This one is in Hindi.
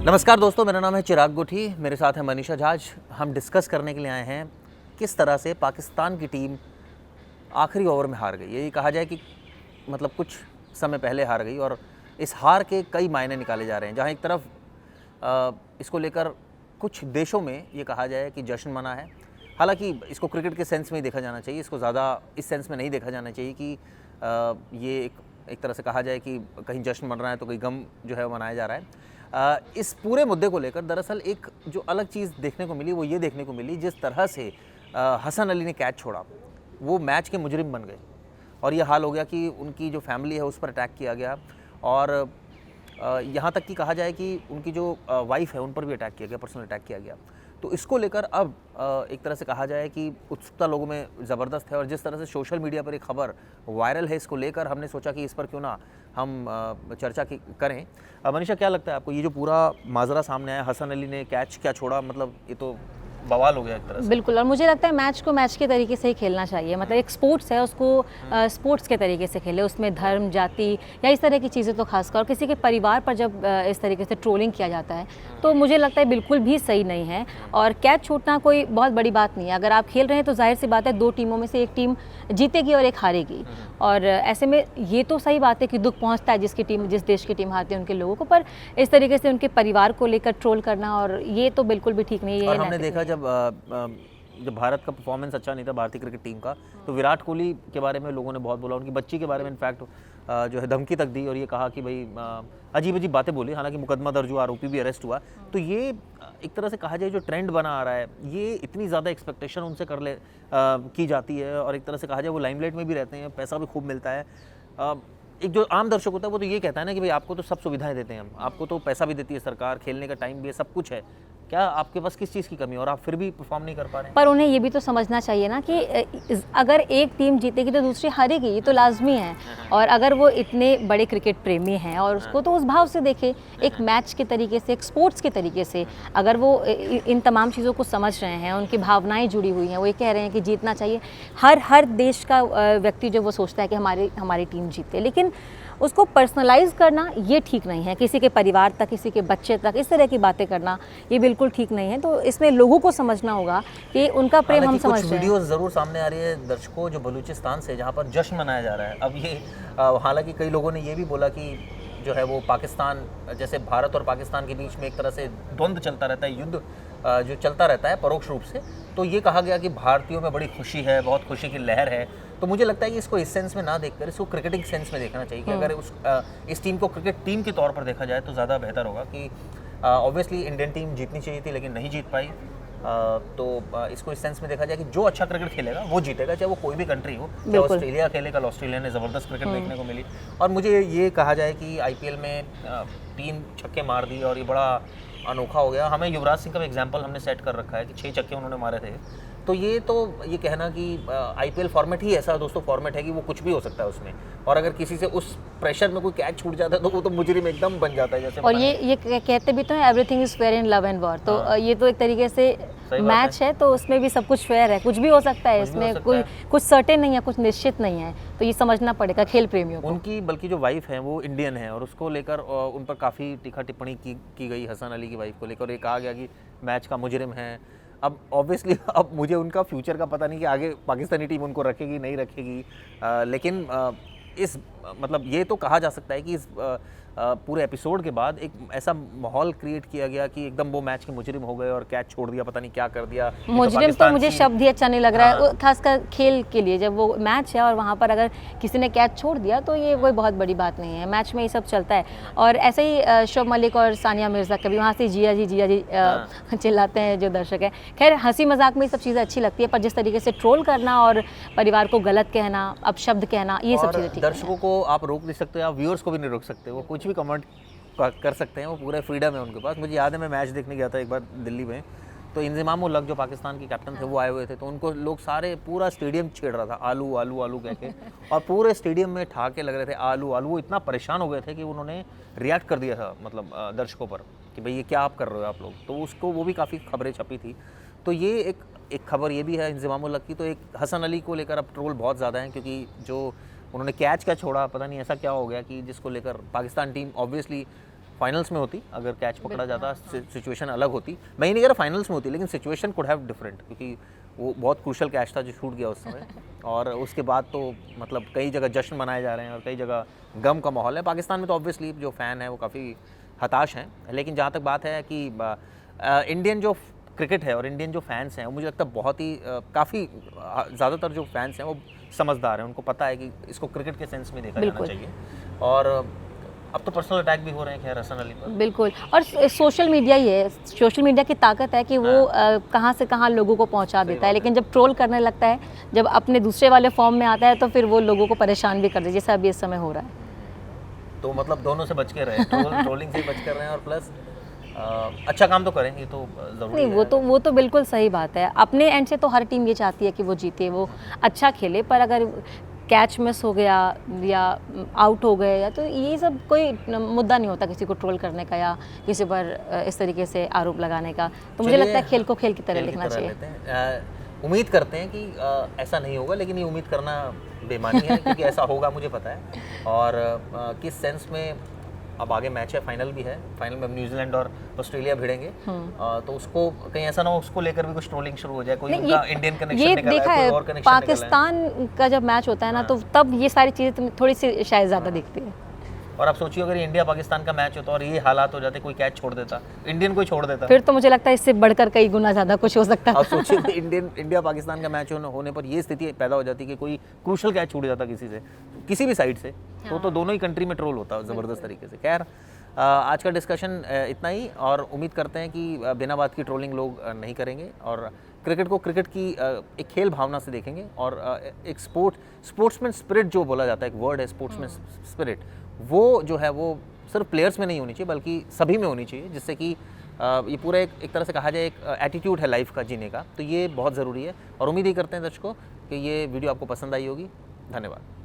नमस्कार दोस्तों, मेरा नाम है चिराग गुठी, मेरे साथ है मनीषा झाज। हम डिस्कस करने के लिए आए हैं किस तरह से पाकिस्तान की टीम आखिरी ओवर में हार गई। यही कहा जाए कि मतलब कुछ समय पहले हार गई और इस हार के कई मायने निकाले जा रहे हैं। जहां एक तरफ इसको लेकर कुछ देशों में ये कहा जाए कि जश्न मना है। हालांकि इसको क्रिकेट के सेंस में ही देखा जाना चाहिए, इसको ज़्यादा इस सेंस में नहीं देखा जाना चाहिए कि ये एक तरह से कहा जाए कि कहीं जश्न मन रहा है तो कहीं गम जो है मनाया जा रहा है। इस पूरे मुद्दे को लेकर दरअसल एक जो अलग चीज़ देखने को मिली वो ये देखने को मिली, जिस तरह से हसन अली ने कैच छोड़ा वो मैच के मुजरिम बन गए और ये हाल हो गया कि उनकी जो फैमिली है उस पर अटैक किया गया और यहाँ तक कि कहा जाए कि उनकी जो वाइफ है उन पर भी अटैक किया गया, पर्सनल अटैक किया गया। तो इसको लेकर अब एक तरह से कहा जाए कि उत्सुकता लोगों में ज़बरदस्त है और जिस तरह से सोशल मीडिया पर एक खबर वायरल है, इसको लेकर हमने सोचा कि इस पर क्यों ना हम चर्चा करें। मनीषा, क्या लगता है आपको ये जो पूरा माजरा सामने आया, हसन अली ने कैच क्या छोड़ा, मतलब ये तो बवाल हो गया एक तरह से। बिल्कुल, और मुझे लगता है मैच को मैच के तरीके से ही खेलना चाहिए। मतलब एक स्पोर्ट्स है, उसको स्पोर्ट्स के तरीके से खेले, उसमें धर्म, जाति या इस तरह की चीज़ें तो खासकर, और किसी के परिवार पर जब इस तरीके से ट्रोलिंग किया जाता है तो मुझे लगता है बिल्कुल भी सही नहीं है। और कैच छूटना कोई बहुत बड़ी बात नहीं है। अगर आप खेल रहे हैं तो जाहिर सी बात है दो टीमों में से एक टीम जीतेगी और एक हारेगी, और ऐसे में ये तो सही बात है कि दुख पहुंचता है जिस देश की टीम हारती है उनके लोगों को, पर इस तरीके से उनके परिवार को लेकर ट्रोल करना और ये तो बिल्कुल भी ठीक नहीं है। और हमने देखा जब भारत का परफॉर्मेंस अच्छा नहीं था भारतीय क्रिकेट टीम का, तो विराट कोहली के बारे में लोगों ने बहुत बोला, उनकी बच्ची के बारे में इनफैक्ट जो है धमकी तक दी और ये कहा कि भाई अजीब अजीब बातें बोली। हालांकि मुकदमा दर्ज हुआ, आरोपी भी अरेस्ट हुआ। तो ये एक तरह से कहा जाए जो ट्रेंड बना आ रहा है, ये इतनी ज़्यादा एक्सपेक्टेशन उनसे की जाती है और एक तरह से कहा जाए वो लाइमलाइट में भी रहते हैं, पैसा भी खूब मिलता है। एक जो आम दर्शक होता है वो तो ये कहता है ना कि भाई आपको तो सब सुविधाएं देते हैं हम, आपको तो पैसा भी देती है सरकार, खेलने का टाइम भी है, सब कुछ है, क्या आपके पास किस चीज़ की कमी है और आप फिर भी परफॉर्म नहीं कर पा रहे हैं? पर उन्हें ये भी तो समझना चाहिए ना कि अगर एक टीम जीतेगी तो दूसरी हारेगी, ये तो लाजमी है। और अगर वो इतने बड़े क्रिकेट प्रेमी हैं और उसको तो उस भाव से देखे, एक मैच के तरीके से, एक स्पोर्ट्स के तरीके से। अगर वो इन तमाम चीज़ों को समझ रहे हैं, उनकी भावनाएं जुड़ी हुई हैं, वो ये कह रहे हैं कि जीतना चाहिए, हर देश का व्यक्ति जो वो सोचता है कि हमारी टीम जीते, लेकिन उसको पर्सनलाइज करना ये ठीक नहीं है। किसी के परिवार तक, किसी के बच्चे तक इस तरह की बातें करना ये बिल्कुल ठीक नहीं है। तो इसमें लोगों को समझना होगा कि उनका प्रेम हम समझ रहे हैं। वीडियो ज़रूर सामने आ रही है दर्शकों जो बलूचिस्तान से, जहाँ पर जश्न मनाया जा रहा है। अब ये हालांकि कई लोगों ने ये भी बोला कि जो है वो पाकिस्तान, जैसे भारत और पाकिस्तान के बीच में एक तरह से द्वंद्व चलता रहता है, युद्ध जो चलता रहता है परोक्ष रूप से, तो ये कहा गया कि भारतीयों में बड़ी खुशी है, बहुत खुशी की लहर है। तो मुझे लगता है कि इसको इस सेंस में ना देखकर इसको क्रिकेटिंग सेंस में देखना चाहिए कि अगर इस टीम को क्रिकेट टीम के तौर पर देखा जाए तो ज़्यादा बेहतर होगा कि ऑब्वियसली इंडियन टीम जीतनी चाहिए थी लेकिन नहीं जीत पाई। तो इसको इस सेंस में देखा जाए कि जो अच्छा क्रिकेट खेलेगा वो जीतेगा, चाहे वो कोई भी कंट्री हो। चाहे ऑस्ट्रेलिया खेले, कल ऑस्ट्रेलिया ने ज़बरदस्त क्रिकेट देखने को मिली। और मुझे ये कहा जाए कि आईपीएल में 3 छक्के मार दिए और ये बड़ा अनोखा हो गया। हमें युवराज सिंह का एग्जाम्पल हमने सेट कर रखा है कि 6 छक्के उन्होंने मारे थे। तो ये कहना कि आईपीएल फॉर्मेट ही ऐसा दोस्तों फॉर्मेट है कि वो कुछ भी हो सकता है उसमें, और अगर किसी से उस प्रेशर में कोई कैच छूट जाता है तो वो तो मुजरिम एकदम बन जाता है। जैसे और ये कहते भी तो है everything is fair in love and war. तो ये तो एक तरीके से मैच है तो उसमें भी सब कुछ फेयर है, कुछ भी हो सकता है, इसमें कोई कुछ सर्टेन नहीं है, कुछ निश्चित नहीं है। तो ये समझना पड़ेगा खेल प्रेमियों को। उनकी बल्कि जो वाइफ है वो इंडियन है और उसको लेकर उन पर काफ़ी तीखा टिप्पणी की गई हसन अली की वाइफ को लेकर। ये कहा गया कि मैच का मुजरिम है। अब ऑब्वियसली अब मुझे उनका फ्यूचर का पता नहीं कि आगे पाकिस्तानी टीम उनको रखेगी नहीं रखेगी, लेकिन इस मतलब ये तो कहा जा सकता है कि इस पूरे एपिसोड के बाद एक ऐसा माहौल क्रिएट किया गया कि एकदम वो मैच के मुजरिम हो गए और कैच छोड़ दिया, पता नहीं क्या कर दिया। मुजरिम तो मुझे शब्द ही अच्छा नहीं लग रहा है, खासकर खेल के लिए। जब वो मैच है और वहाँ पर अगर किसी ने कैच छोड़ दिया तो ये कोई बहुत बड़ी बात नहीं है। मैच में ये सब चलता है। और ऐसे ही शोएब मलिक और सानिया मिर्ज़ा कभी वहाँ से जिया जी चिल्लाते हैं जो दर्शक है। खैर, हंसी मजाक में ये सब चीज़ें अच्छी लगती है, पर जिस तरीके से ट्रोल करना और परिवार को गलत कहना, अपशब्द कहना, ये सब चीज़ें ठीक है। दर्शकों को आप रोक नहीं सकते, आप व्यूअर्स को भी नहीं रोक सकते, वो कुछ भी कमेंट कर सकते हैं, वो पूरा फ्रीडम है उनके पास। मुझे याद है मैं मैच देखने गया था एक बार दिल्ली में, तो इंजमाम उल हक जो पाकिस्तान के कैप्टन थे वो आए हुए थे, तो उनको लोग सारे पूरा स्टेडियम छेड़ रहा था आलू आलू आलू कह के, और पूरे स्टेडियम में ठहाके लग रहे थे आलू आलू। वो इतना परेशान हो गए थे कि उन्होंने रिएक्ट कर दिया था मतलब दर्शकों पर कि भाई ये क्या आप कर रहे हो आप लोग। तो उसको वो भी काफ़ी खबरें छपी थी। तो ये एक खबर ये भी है इंजमाम उल हक की। तो एक हसन अली को लेकर अब ट्रोल बहुत ज़्यादा है, क्योंकि जो उन्होंने कैच का छोड़ा, पता नहीं ऐसा क्या हो गया कि जिसको लेकर पाकिस्तान टीम ऑब्वियसली फाइनल्स में होती, अगर कैच पकड़ा जाता सिचुएशन अलग होती। मैं ये नहीं कह रहा फाइनल्स में होती, लेकिन सिचुएशन कुड हैव डिफरेंट, क्योंकि वो बहुत क्रूशल कैच था जो शूट गया उस समय। और उसके बाद तो मतलब कई जगह जश्न मनाए जा रहे हैं और कई जगह गम का माहौल है। पाकिस्तान में तो ऑब्वियसली जो फ़ैन है वो काफ़ी हताश हैं, लेकिन जहाँ तक बात है कि इंडियन जो क्रिकेट है और इंडियन जो फैंस हैं, मुझे लगता है बहुत ही काफ़ी ज़्यादातर जो फैंस हैं वो समझदार हैं, उनको पता है कि इसको क्रिकेट के सेंस में देखा जाना चाहिए। और अब तो पर्सनल अटैक भी हो रहे हैं खैर हसन अली पर। बिल्कुल, और सोशल मीडिया ही है, सोशल मीडिया की ताकत है कि वो कहाँ से कहाँ लोगों को पहुँचा देता है, लेकिन जब ट्रोल करने लगता है, जब अपने दूसरे वाले फॉर्म में आता है, तो फिर वो लोगों को परेशान भी कर दे, जैसा अभी इस समय हो रहा है। तो मतलब दोनों से बच के रहे, ट्रोलिंग से बच कर रहे हैं और प्लस अच्छा काम तो करें, ये तो ज़रूरी नहीं, है। वो तो बिल्कुल सही बात है। अपने एंड से तो हर टीम ये चाहती है कि वो जीते, वो अच्छा खेले, पर अगर कैच मिस हो गया या आउट हो गए या तो ये सब कोई मुद्दा नहीं होता किसी को ट्रोल करने का या किसी पर इस तरीके से आरोप लगाने का। तो मुझे लगता है खेल को खेल की तरह लिखना चाहिए। उम्मीद करते हैं कि ऐसा नहीं होगा, लेकिन ये उम्मीद करना बेमानी है क्योंकि ऐसा होगा मुझे पता है। और किस सेंस में अब आगे मैच है, फाइनल भी है, फाइनल में अब न्यूजीलैंड और ऑस्ट्रेलिया भिड़ेंगे, तो उसको कहीं ऐसा ना हो उसको लेकर भी कुछ ट्रोलिंग शुरू हो जाए, कोई उनका इंडियन कनेक्शन निकला है, कोई और कनेक्शन पाकिस्तान का जब मैच होता है ना, तो तब ये सारी चीज़ें थोड़ी सी शायद ज़्यादा दिखती है। और आप सोचिए अगर इंडिया पाकिस्तान का मैच होता और ये हालात हो जाते, कोई कैच छोड़ देता, इंडियन कोई छोड़ देता, फिर तो मुझे लगता है इससे बढ़कर कई गुना ज़्यादा कुछ हो सकता है। आप सोचिए इंडिया पाकिस्तान का मैच होने पर ये स्थिति पैदा हो जाती कि कोई क्रूशल कैच छूट जाता किसी से, किसी भी साइड से, तो दोनों ही कंट्री में ट्रोल होता ज़बरदस्त तरीके से। खैर आज का डिस्कशन इतना ही, और उम्मीद करते हैं कि बिना बात की ट्रोलिंग लोग नहीं करेंगे और क्रिकेट को क्रिकेट की एक खेल भावना से देखेंगे। और एक स्पोर्ट्समैन स्पिरिट जो बोला जाता है, एक वर्ड है स्पोर्ट्समैन स्पिरिट, वो जो है वो सिर्फ प्लेयर्स में नहीं होनी चाहिए बल्कि सभी में होनी चाहिए, जिससे कि ये पूरा एक तरह से कहा जाए एक एटीट्यूड है लाइफ का जीने का, तो ये बहुत ज़रूरी है। और उम्मीद ही करते हैं दर्शकों कि ये वीडियो आपको पसंद आई होगी। धन्यवाद।